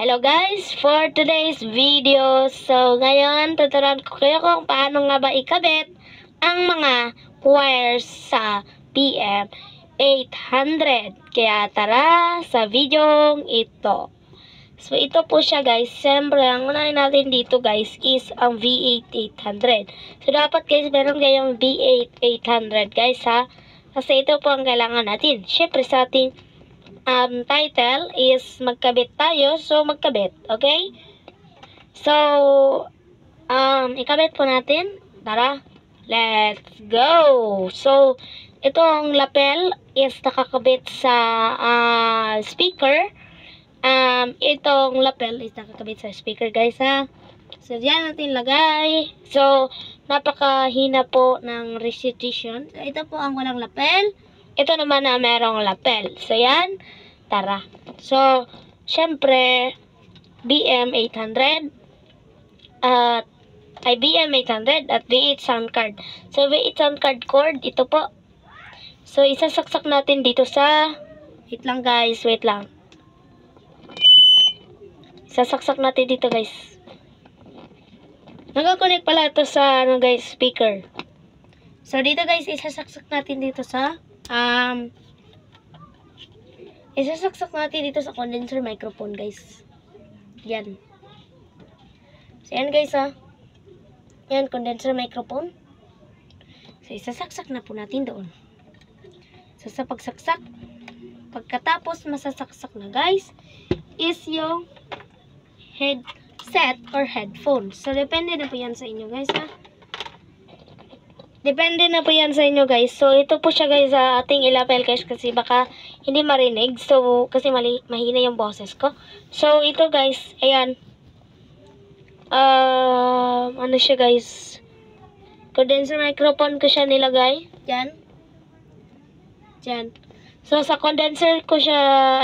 Hello guys, for today's video, so ngayon tuturuan ko kayo kung paano nga ba ikabit ang mga wires sa BM800. Kaya tara sa video ito. So ito po siya guys, siyempre ang unahin natin dito guys is ang V8-800. So dapat guys meron kayong V8-800 guys ha. Kasi ito po ang kailangan natin. Siyempre sa ating title is magkabit tayo, so magkabit, okay? So, ikabit po natin. Tara, let's go! So, itong lapel is nakakabit sa speaker. Itong lapel is nakakabit sa speaker, guys, ha? So, diyan natin lagay. So, napakahina po ng resolution. So, ito po ang walang lapel. Ito naman na merong lapel. So, yan. Tara. So, syempre, BM800 at BM800 at V8 sound card. So, V8 sound card cord, ito po. So, isasaksak natin dito sa, wait lang guys, wait lang. Isasaksak natin dito guys. Nagkakunik pala ito sa, guys, speaker. So, dito guys, isasaksak natin dito sa, isasaksak natin dito sa condenser microphone guys. Yan. So yan guys ha. Yan, condenser microphone. So isasaksak na po natin doon. So sa pagsaksak, pagkatapos masasaksak na guys, is yung headset or headphone. So depende na po yan sa inyo guys ha. Depende na po yan sa inyo guys. So ito po siya guys sa ating ilapel guys kasi baka hindi marinig. So kasi mahina yung boses ko. So ito guys, ayan. Ano siya guys? Condenser microphone ko siya nilagay. Yan. Diyan. So sa condenser ko siya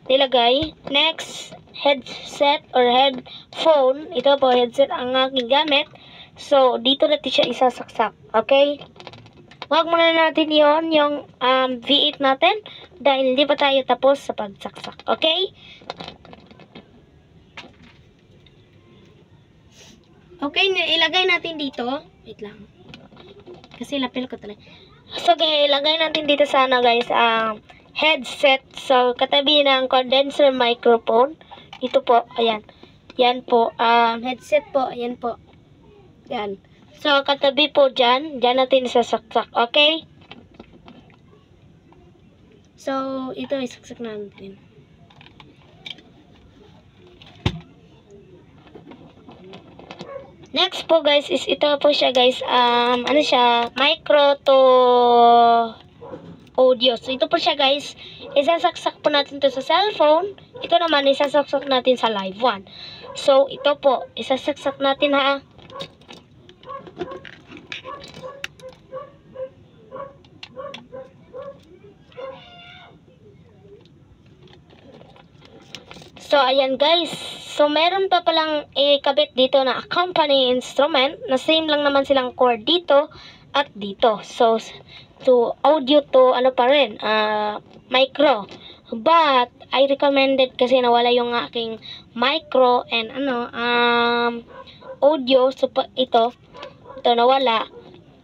nilagay. Next, headset or headphone. Ito po headset ang aking gamit. So, dito natin siya isasaksak. Okay? Huwag muna natin yon yung V8 natin dahil hindi pa tayo tapos sa pagsaksak. Okay? Okay, ilagay natin dito. Wait lang. Kasi lapel ko talaga. So, okay, ilagay natin dito sana guys headset. So, katabi ng condenser microphone. Dito po. Ayan. Yan po. Headset po. Ayan po. Yan. So, katabi po dyan. Dyan natin isasaksak. Okay? So, ito isaksak natin. Next po guys is ito po siya guys. Ano siya? Micro to audio. So, ito po siya guys. Isasaksak po natin to sa cellphone. Ito naman isasaksak natin sa live one. So, ito po. Isasaksak natin ha. So, ayan guys. So, meron pa palang ikabit dito na accompanying instrument na same lang naman silang cord dito at dito. So, to audio to ano pa rin, micro. But, I recommended kasi nawala yung aking micro and audio. So, ito nawala.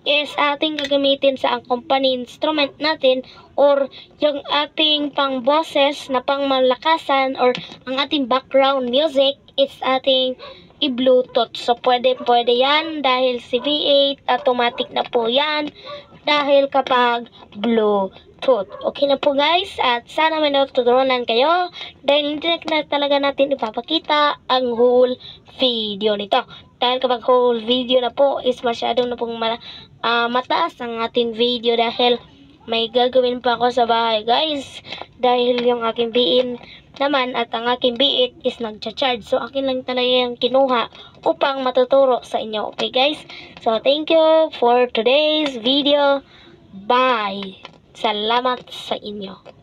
Is ating gagamitin sa company instrument natin or yung ating pang boses na pang malakasan or ang ating background music is ating i-bluetooth. So pwede yan dahil si V8 automatic na po yan dahil kapag bluetooth. Okay na po guys at sana may natutunan kayo dahil hindi na talaga natin ipapakita ang whole video nito. Dahil kapag whole video na po is masyadong na pong mataas ang ating video dahil may gagawin pa ako sa bahay guys. Dahil yung aking BM naman at ang aking B8 is nagcha-charge. So akin lang talaga yung kinuha upang matuturo sa inyo. Okay guys? So thank you for today's video. Bye! Salamat sa inyo.